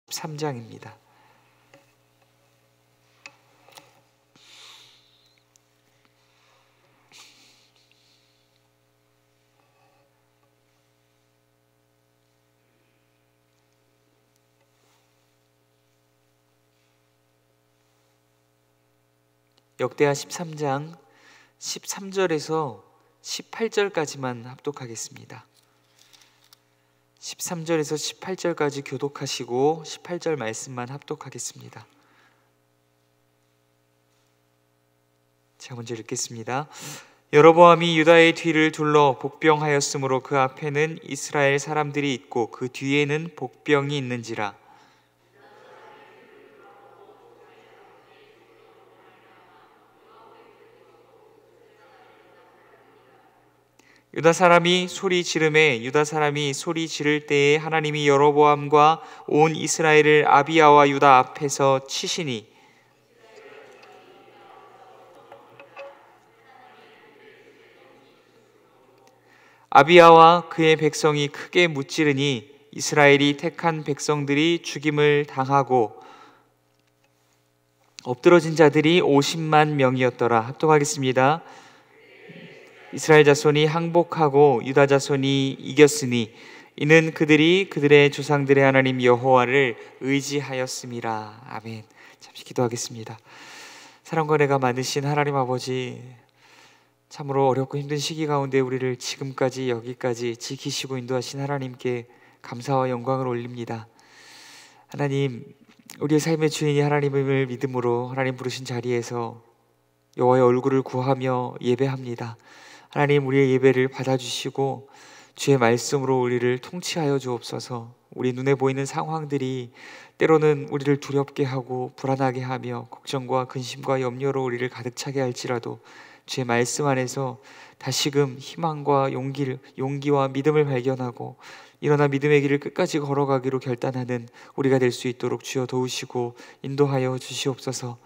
3장입니다. 역대하 13장 13절에서 18절까지만 합독하겠습니다. 13절에서 18절까지 교독하시고 18절 말씀만 합독하겠습니다. 제가 먼저 읽겠습니다. 여로보암이 유다의 뒤를 둘러 복병하였으므로 그 앞에는 이스라엘 사람들이 있고 그 뒤에는 복병이 있는지라. 유다 사람이 소리 지르매 유다 사람이 소리 지를 때에 하나님이 여로보암과 온 이스라엘을 아비야와 유다 앞에서 치시니 아비야와 그의 백성이 크게 무찌르니 이스라엘이 택한 백성들이 죽임을 당하고 엎드러진 자들이 50만 명이었더라. 합독하겠습니다. 이스라엘 자손이 항복하고 유다 자손이 이겼으니 이는 그들이 그들의 조상들의 하나님 여호와를 의지하였음이라. 아멘. 잠시 기도하겠습니다. 사랑과 은혜가 많으신 하나님 아버지, 참으로 어렵고 힘든 시기 가운데 우리를 지금까지 여기까지 지키시고 인도하신 하나님께 감사와 영광을 올립니다. 하나님, 우리의 삶의 주인이 하나님을 믿음으로 하나님 부르신 자리에서 여호와의 얼굴을 구하며 예배합니다. 하나님, 우리의 예배를 받아주시고 주의 말씀으로 우리를 통치하여 주옵소서. 우리 눈에 보이는 상황들이 때로는 우리를 두렵게 하고 불안하게 하며 걱정과 근심과 염려로 우리를 가득 차게 할지라도 주의 말씀 안에서 다시금 희망과 용기와 믿음을 발견하고 일어나 믿음의 길을 끝까지 걸어가기로 결단하는 우리가 될 수 있도록 주여 도우시고 인도하여 주시옵소서.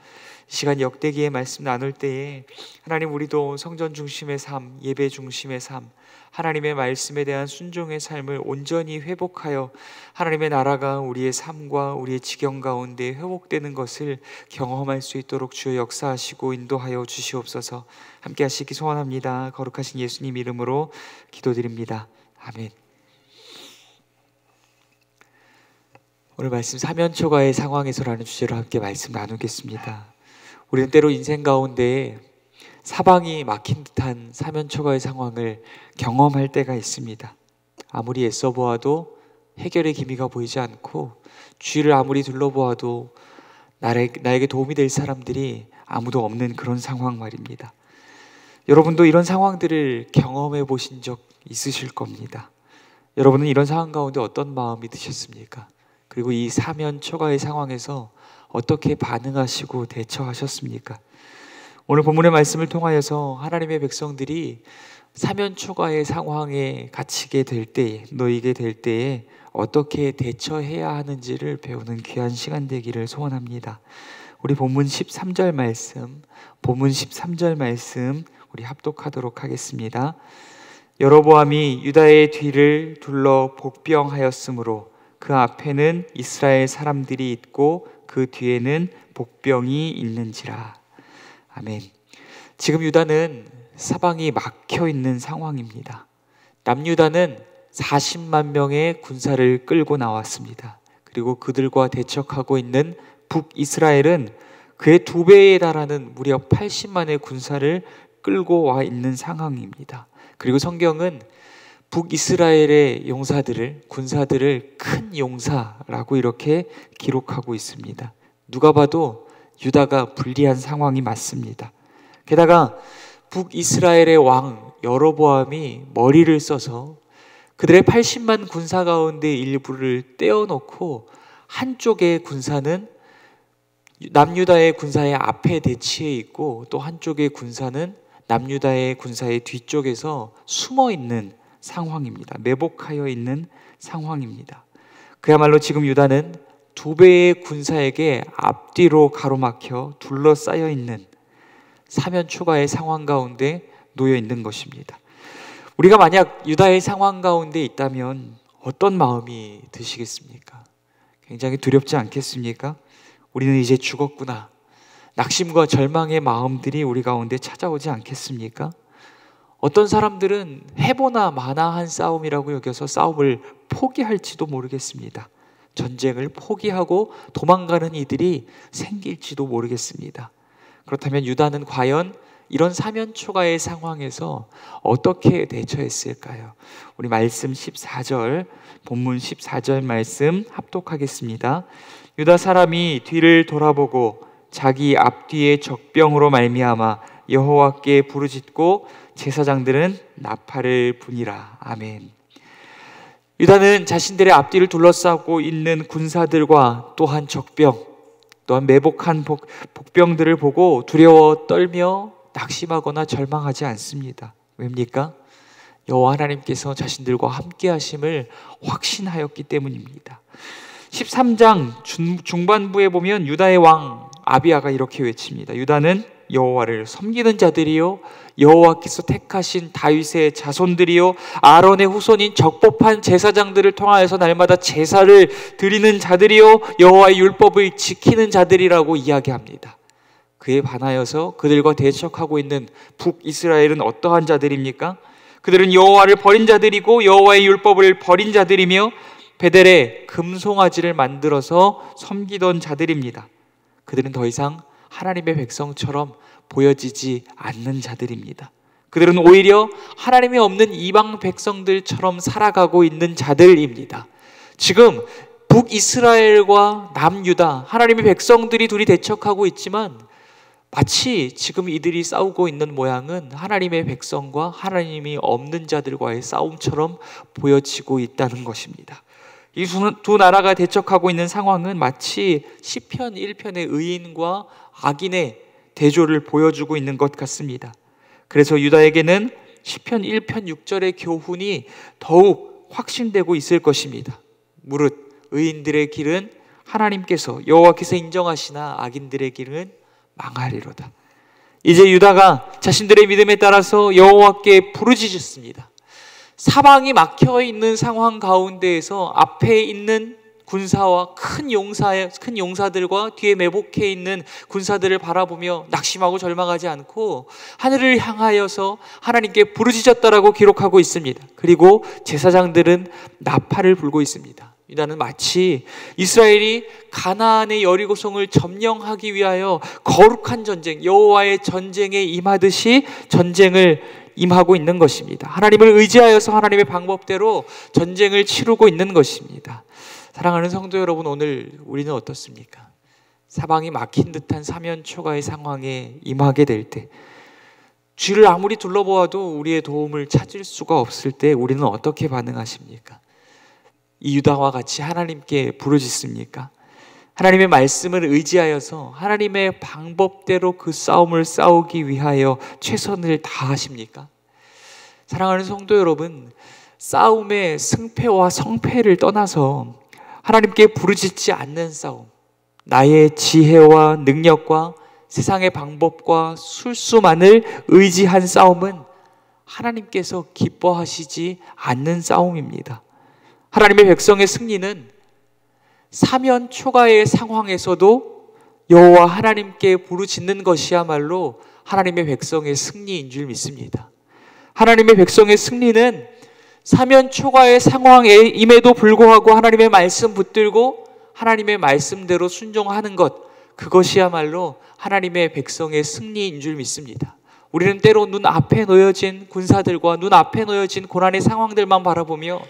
이 시간 역대기의 말씀 나눌 때에 하나님, 우리도 성전 중심의 삶, 예배 중심의 삶, 하나님의 말씀에 대한 순종의 삶을 온전히 회복하여 하나님의 나라가 우리의 삶과 우리의 지경 가운데 회복되는 것을 경험할 수 있도록 주여 역사하시고 인도하여 주시옵소서. 함께 하시기 소원합니다. 거룩하신 예수님 이름으로 기도드립니다. 아멘. 오늘 말씀 사면초가의 상황에서라는 주제로 함께 말씀 나누겠습니다. 우리는 때로 인생 가운데 사방이 막힌 듯한 사면초가의 상황을 경험할 때가 있습니다. 아무리 애써 보아도 해결의 기미가 보이지 않고 주위를 아무리 둘러보아도 나에게 도움이 될 사람들이 아무도 없는 그런 상황 말입니다. 여러분도 이런 상황들을 경험해 보신 적 있으실 겁니다. 여러분은 이런 상황 가운데 어떤 마음이 드셨습니까? 그리고 이 사면초가의 상황에서 어떻게 반응하시고 대처하셨습니까? 오늘 본문의 말씀을 통하여서 하나님의 백성들이 사면초가의 상황에 갇히게 될 때에, 놓이게 될 때에 어떻게 대처해야 하는지를 배우는 귀한 시간 되기를 소원합니다. 우리 본문 13절 말씀 우리 합독하도록 하겠습니다. 여로보암이 유다의 뒤를 둘러 복병하였으므로 그 앞에는 이스라엘 사람들이 있고 그 뒤에는 복병이 있는지라. 아멘. 지금 유다는 사방이 막혀 있는 상황입니다. 남유다는 40만 명의 군사를 끌고 나왔습니다. 그리고 그들과 대척하고 있는 북이스라엘은 그의 2배에 달하는 무려 80만의 군사를 끌고 와 있는 상황입니다. 그리고 성경은 북이스라엘의 군사들을 큰 용사라고 이렇게 기록하고 있습니다. 누가 봐도 유다가 불리한 상황이 맞습니다. 게다가 북이스라엘의 왕 여로보암이 머리를 써서 그들의 80만 군사 가운데 일부를 떼어놓고 한쪽의 군사는 남유다의 군사의 앞에 대치해 있고 또 한쪽의 군사는 남유다의 군사의 뒤쪽에서 숨어 있는 상황입니다. 매복하여 있는 상황입니다. 그야말로 지금 유다는 2배의 군사에게 앞뒤로 가로막혀 둘러싸여 있는 사면초가의 상황 가운데 놓여 있는 것입니다. 우리가 만약 유다의 상황 가운데 있다면 어떤 마음이 드시겠습니까? 굉장히 두렵지 않겠습니까? 우리는 이제 죽었구나. 낙심과 절망의 마음들이 우리 가운데 찾아오지 않겠습니까? 어떤 사람들은 해보나 마나한 싸움이라고 여겨서 싸움을 포기할지도 모르겠습니다. 전쟁을 포기하고 도망가는 이들이 생길지도 모르겠습니다. 그렇다면 유다는 과연 이런 사면초가의 상황에서 어떻게 대처했을까요? 우리 말씀 14절, 본문 14절 말씀 합독하겠습니다. 유다 사람이 뒤를 돌아보고 자기 앞뒤의 적병으로 말미암아 여호와께 부르짖고 제사장들은 나팔을 부니라. 아멘. 유다는 자신들의 앞뒤를 둘러싸고 있는 군사들과 또한 적병, 또한 매복한 복병들을 보고 두려워 떨며 낙심하거나 절망하지 않습니다. 왜입니까? 여호와 하나님께서 자신들과 함께 하심을 확신하였기 때문입니다. 13장 중반부에 보면 유다의 왕 아비야가 이렇게 외칩니다. 유다는 여호와를 섬기는 자들이요, 여호와께서 택하신 다윗의 자손들이요, 아론의 후손인 적법한 제사장들을 통하여서 날마다 제사를 드리는 자들이요, 여호와의 율법을 지키는 자들이라고 이야기합니다. 그에 반하여서 그들과 대척하고 있는 북이스라엘은 어떠한 자들입니까? 그들은 여호와를 버린 자들이고 여호와의 율법을 버린 자들이며 베델에 금송아지를 만들어서 섬기던 자들입니다. 그들은 더 이상 하나님의 백성처럼 보여지지 않는 자들입니다. 그들은 오히려 하나님이 없는 이방 백성들처럼 살아가고 있는 자들입니다. 지금 북이스라엘과 남유다, 하나님의 백성들이 둘이 대척하고 있지만 마치 지금 이들이 싸우고 있는 모양은 하나님의 백성과 하나님이 없는 자들과의 싸움처럼 보여지고 있다는 것입니다. 이 두 나라가 대척하고 있는 상황은 마치 시편 1편의 의인과 악인의 대조를 보여주고 있는 것 같습니다. 그래서 유다에게는 시편 1편 6절의 교훈이 더욱 확신되고 있을 것입니다. 무릇 의인들의 길은 하나님께서 여호와께서 인정하시나 악인들의 길은 망하리로다. 이제 유다가 자신들의 믿음에 따라서 여호와께 부르짖었습니다. 사방이 막혀 있는 상황 가운데에서 앞에 있는 군사와 큰 용사들과 뒤에 매복해 있는 군사들을 바라보며 낙심하고 절망하지 않고 하늘을 향하여서 하나님께 부르짖었다라고 기록하고 있습니다. 그리고 제사장들은 나팔을 불고 있습니다. 유다는 마치 이스라엘이 가나안의 여리고성을 점령하기 위하여 거룩한 전쟁, 여호와의 전쟁에 임하듯이 전쟁을 임하고 있는 것입니다. 하나님을 의지하여서 하나님의 방법대로 전쟁을 치르고 있는 것입니다. 사랑하는 성도 여러분, 오늘 우리는 어떻습니까? 사방이 막힌 듯한 사면초가의 상황에 임하게 될 때, 주를 아무리 둘러보아도 우리의 도움을 찾을 수가 없을 때 우리는 어떻게 반응하십니까? 이 유다와 같이 하나님께 부르짖습니까? 하나님의 말씀을 의지하여서 하나님의 방법대로 그 싸움을 싸우기 위하여 최선을 다하십니까? 사랑하는 성도 여러분, 싸움의 승패와 성패를 떠나서 하나님께 부르짖지 않는 싸움, 나의 지혜와 능력과 세상의 방법과 술수만을 의지한 싸움은 하나님께서 기뻐하시지 않는 싸움입니다. 하나님의 백성의 승리는 사면초가의 상황에서도 여호와 하나님께 부르짖는 것이야말로 하나님의 백성의 승리인 줄 믿습니다. 하나님의 백성의 승리는 사면초가의 상황에 임에도 불구하고 하나님의 말씀 붙들고 하나님의 말씀대로 순종하는 것, 그것이야말로 하나님의 백성의 승리인 줄 믿습니다. 우리는 때로 눈앞에 놓여진 군사들과 눈앞에 놓여진 고난의 상황들만 바라보며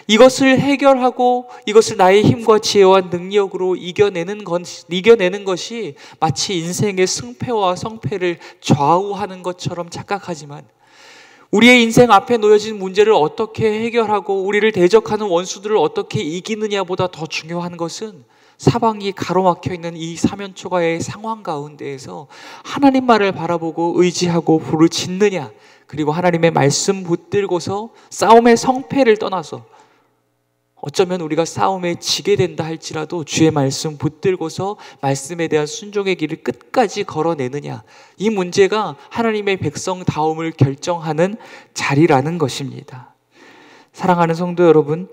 이것을 해결하고 이것을 나의 힘과 지혜와 능력으로 이겨내는 것이 마치 인생의 승패와 성패를 좌우하는 것처럼 착각하지만, 우리의 인생 앞에 놓여진 문제를 어떻게 해결하고 우리를 대적하는 원수들을 어떻게 이기느냐보다 더 중요한 것은 사방이 가로막혀 있는 이 사면초가의 상황 가운데에서 하나님만을 바라보고 의지하고 부르짖느냐, 그리고 하나님의 말씀 붙들고서 싸움의 성패를 떠나서 어쩌면 우리가 싸움에 지게 된다 할지라도 주의 말씀 붙들고서 말씀에 대한 순종의 길을 끝까지 걸어내느냐, 이 문제가 하나님의 백성다움을 결정하는 자리라는 것입니다. 사랑하는 성도 여러분,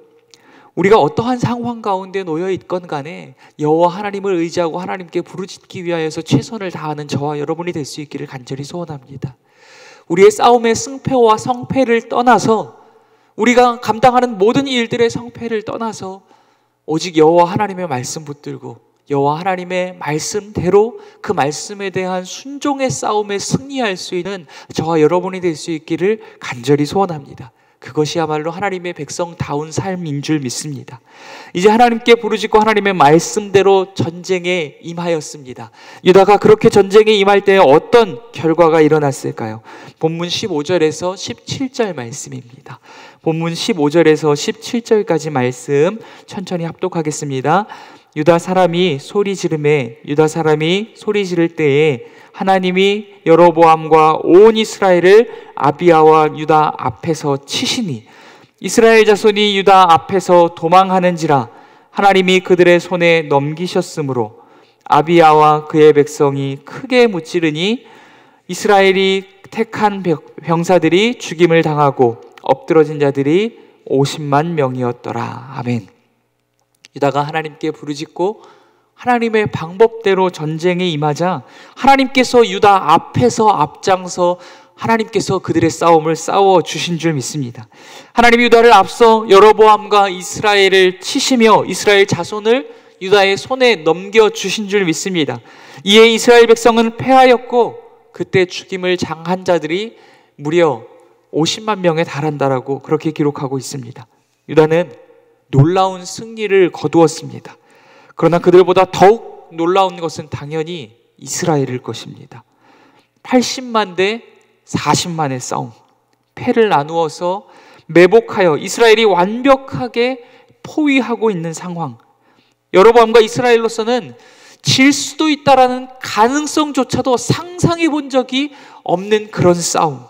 우리가 어떠한 상황 가운데 놓여 있건 간에 여호와 하나님을 의지하고 하나님께 부르짖기 위하여서 최선을 다하는 저와 여러분이 될 수 있기를 간절히 소원합니다. 우리의 싸움의 승패와 성패를 떠나서, 우리가 감당하는 모든 일들의 성패를 떠나서 오직 여호와 하나님의 말씀 붙들고 여호와 하나님의 말씀대로 그 말씀에 대한 순종의 싸움에 승리할 수 있는 저와 여러분이 될 수 있기를 간절히 소원합니다. 그것이야말로 하나님의 백성다운 삶인 줄 믿습니다. 이제 하나님께 부르짖고 하나님의 말씀대로 전쟁에 임하였습니다. 유다가 그렇게 전쟁에 임할 때 어떤 결과가 일어났을까요? 본문 15절에서 17절 말씀입니다. 본문 15절에서 17절까지 말씀 천천히 합독하겠습니다. 유다 사람이 소리 지를 때에 하나님이 여로보암과 온 이스라엘을 아비야와 유다 앞에서 치시니 이스라엘 자손이 유다 앞에서 도망하는지라 하나님이 그들의 손에 넘기셨으므로 아비야와 그의 백성이 크게 무찌르니 이스라엘이 택한 병사들이 죽임을 당하고 엎드러진 자들이 50만 명이었더라. 아멘. 유다가 하나님께 부르짖고 하나님의 방법대로 전쟁에 임하자 하나님께서 유다 앞에서 앞장서 하나님께서 그들의 싸움을 싸워 주신 줄 믿습니다. 하나님이 유다를 앞서 여로보암과 이스라엘을 치시며 이스라엘 자손을 유다의 손에 넘겨 주신 줄 믿습니다. 이에 이스라엘 백성은 패하였고 그때 죽임을 당한 자들이 무려 50만 명에 달한다라고 그렇게 기록하고 있습니다. 유다는 놀라운 승리를 거두었습니다. 그러나 그들보다 더욱 놀라운 것은 당연히 이스라엘일 것입니다. 80만 대 40만의 싸움, 패를 나누어서 매복하여 이스라엘이 완벽하게 포위하고 있는 상황. 여로보암과 이스라엘로서는 질 수도 있다라는 가능성조차도 상상해 본 적이 없는 그런 싸움.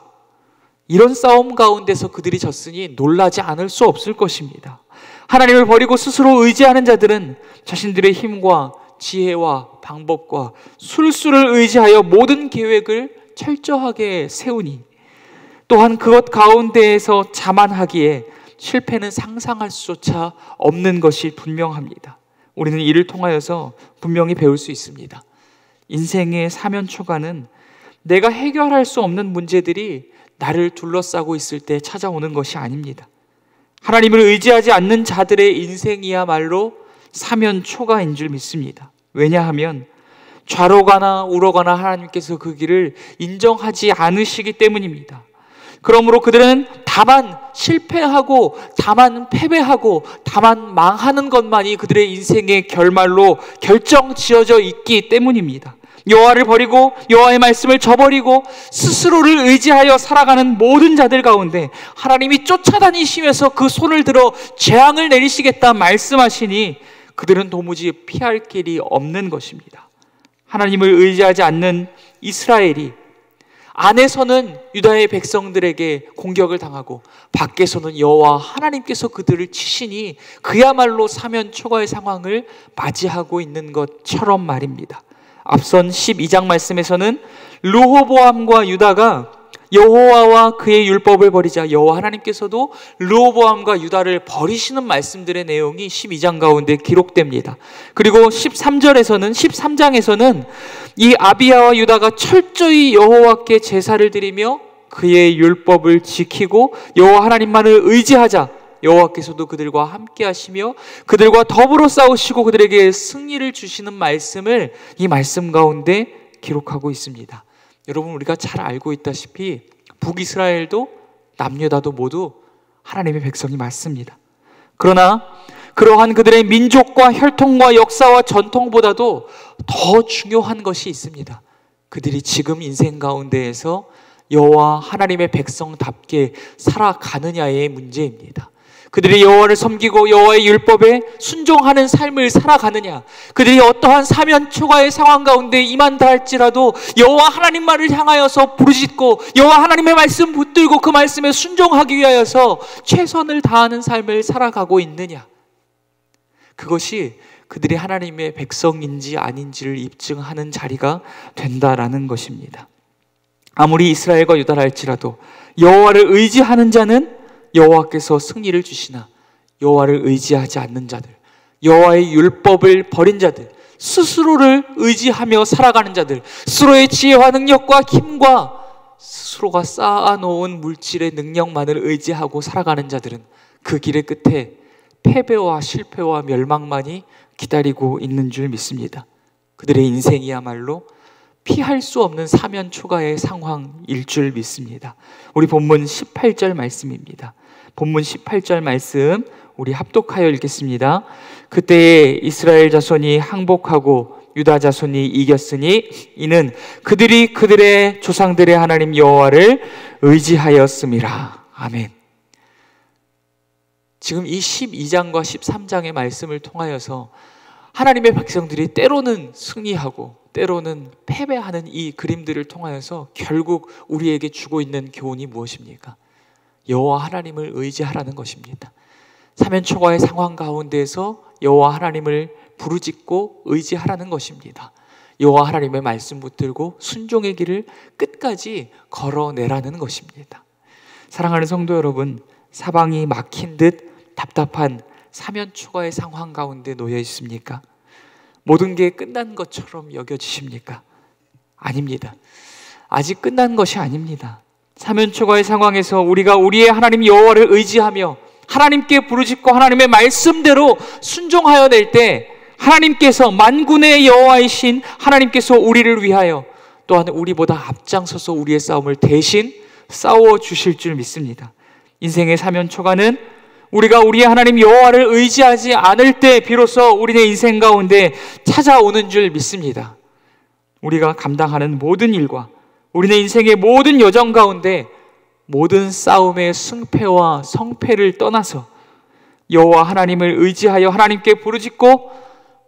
이런 싸움 가운데서 그들이 졌으니 놀라지 않을 수 없을 것입니다. 하나님을 버리고 스스로 의지하는 자들은 자신들의 힘과 지혜와 방법과 술수를 의지하여 모든 계획을 철저하게 세우니 또한 그것 가운데에서 자만하기에 실패는 상상할 수조차 없는 것이 분명합니다. 우리는 이를 통하여서 분명히 배울 수 있습니다. 인생의 사면초가는 내가 해결할 수 없는 문제들이 나를 둘러싸고 있을 때 찾아오는 것이 아닙니다. 하나님을 의지하지 않는 자들의 인생이야말로 사면초가인 줄 믿습니다. 왜냐하면 좌로가나 우로가나 하나님께서 그 길을 인정하지 않으시기 때문입니다. 그러므로 그들은 다만 실패하고 다만 패배하고 다만 망하는 것만이 그들의 인생의 결말로 결정지어져 있기 때문입니다. 여호와를 버리고 여호와의 말씀을 저버리고 스스로를 의지하여 살아가는 모든 자들 가운데 하나님이 쫓아다니시면서 그 손을 들어 재앙을 내리시겠다 말씀하시니 그들은 도무지 피할 길이 없는 것입니다. 하나님을 의지하지 않는 이스라엘이 안에서는 유다의 백성들에게 공격을 당하고 밖에서는 여호와 하나님께서 그들을 치시니 그야말로 사면초가의 상황을 맞이하고 있는 것처럼 말입니다. 앞선 12장 말씀에서는 르호보암과 유다가 여호와와 그의 율법을 버리자 여호와 하나님께서도 르호보암과 유다를 버리시는 말씀들의 내용이 12장 가운데 기록됩니다. 그리고 13장에서는 이 아비야와 유다가 철저히 여호와께 제사를 드리며 그의 율법을 지키고 여호와 하나님만을 의지하자 여호와께서도 그들과 함께 하시며 그들과 더불어 싸우시고 그들에게 승리를 주시는 말씀을 이 말씀 가운데 기록하고 있습니다. 여러분, 우리가 잘 알고 있다시피 북이스라엘도 남유다도 모두 하나님의 백성이 맞습니다. 그러나 그러한 그들의 민족과 혈통과 역사와 전통보다도 더 중요한 것이 있습니다. 그들이 지금 인생 가운데에서 여호와 하나님의 백성답게 살아가느냐의 문제입니다. 그들이 여호와를 섬기고 여호와의 율법에 순종하는 삶을 살아가느냐, 그들이 어떠한 사면초가의 상황 가운데 임한다 할지라도 여호와 하나님만을 향하여서 부르짖고 여호와 하나님의 말씀 붙들고 그 말씀에 순종하기 위하여서 최선을 다하는 삶을 살아가고 있느냐, 그것이 그들이 하나님의 백성인지 아닌지를 입증하는 자리가 된다라는 것입니다. 아무리 이스라엘과 유다라 할지라도 여호와를 의지하는 자는 여호와께서 승리를 주시나 여호와를 의지하지 않는 자들, 여호와의 율법을 버린 자들, 스스로를 의지하며 살아가는 자들, 스스로의 지혜와 능력과 힘과 스스로가 쌓아놓은 물질의 능력만을 의지하고 살아가는 자들은 그 길의 끝에 패배와 실패와 멸망만이 기다리고 있는 줄 믿습니다. 그들의 인생이야말로 피할 수 없는 사면초가의 상황일 줄 믿습니다. 우리 본문 18절 말씀입니다. 본문 18절 말씀 우리 합독하여 읽겠습니다. 그때에 이스라엘 자손이 항복하고 유다 자손이 이겼으니 이는 그들이 그들의 조상들의 하나님 여호와를 의지하였음이라. 아멘. 지금 이 12장과 13장의 말씀을 통하여서 하나님의 백성들이 때로는 승리하고 때로는 패배하는 이 그림들을 통하여서 결국 우리에게 주고 있는 교훈이 무엇입니까? 여호와 하나님을 의지하라는 것입니다. 사면초가의 상황 가운데에서 여호와 하나님을 부르짖고 의지하라는 것입니다. 여호와 하나님의 말씀 붙들고 순종의 길을 끝까지 걸어내라는 것입니다. 사랑하는 성도 여러분, 사방이 막힌 듯 답답한 사면초가의 상황 가운데 놓여 있습니까? 모든 게 끝난 것처럼 여겨지십니까? 아닙니다. 아직 끝난 것이 아닙니다. 사면초가의 상황에서 우리가 우리의 하나님 여호와를 의지하며 하나님께 부르짖고 하나님의 말씀대로 순종하여 낼 때 하나님께서 만군의 여호와이신 하나님께서 우리를 위하여 또한 우리보다 앞장서서 우리의 싸움을 대신 싸워주실 줄 믿습니다. 인생의 사면초가는 우리가 우리의 하나님 여호와를 의지하지 않을 때 비로소 우리의 인생 가운데 찾아오는 줄 믿습니다. 우리가 감당하는 모든 일과 우리의 인생의 모든 여정 가운데 모든 싸움의 승패와 성패를 떠나서 여호와 하나님을 의지하여 하나님께 부르짖고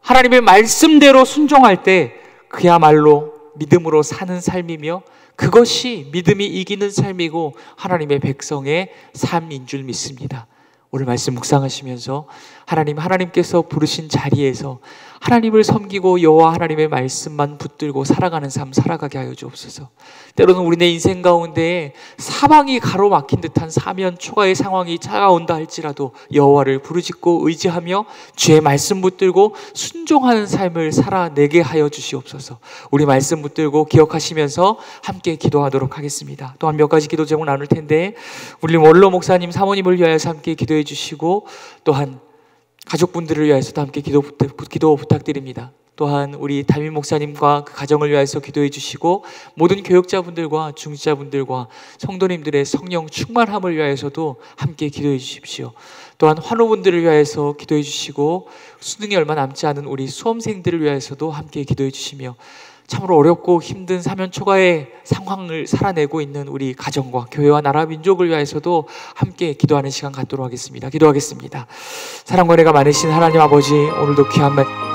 하나님의 말씀대로 순종할 때 그야말로 믿음으로 사는 삶이며 그것이 믿음이 이기는 삶이고 하나님의 백성의 삶인 줄 믿습니다. 오늘 말씀 묵상하시면서 하나님께서 부르신 자리에서 하나님을 섬기고 여호와 하나님의 말씀만 붙들고 살아가는 삶 살아가게 하여 주옵소서. 때로는 우리네 인생 가운데 사방이 가로막힌 듯한 사면초가의 상황이 찾아온다 할지라도 여호와를 부르짖고 의지하며 주의 말씀 붙들고 순종하는 삶을 살아내게 하여 주시옵소서. 우리 말씀 붙들고 기억하시면서 함께 기도하도록 하겠습니다. 또한 몇 가지 기도 제목 나눌 텐데 우리 원로 목사님 사모님을 위하여서 함께 기도해 주시고 또한 가족분들을 위해서도 함께 기도 부탁드립니다. 또한 우리 담임 목사님과 그 가정을 위해서 기도해 주시고 모든 교역자분들과 중지자분들과 성도님들의 성령 충만함을 위해서도 함께 기도해 주십시오. 또한 환우분들을 위해서 기도해 주시고 수능이 얼마 남지 않은 우리 수험생들을 위해서도 함께 기도해 주시며 참으로 어렵고 힘든 사면초가의 상황을 살아내고 있는 우리 가정과 교회와 나라 민족을 위해서도 함께 기도하는 시간 갖도록 하겠습니다. 기도하겠습니다. 사랑과 은혜가 많으신 하나님 아버지, 오늘도 귀한 말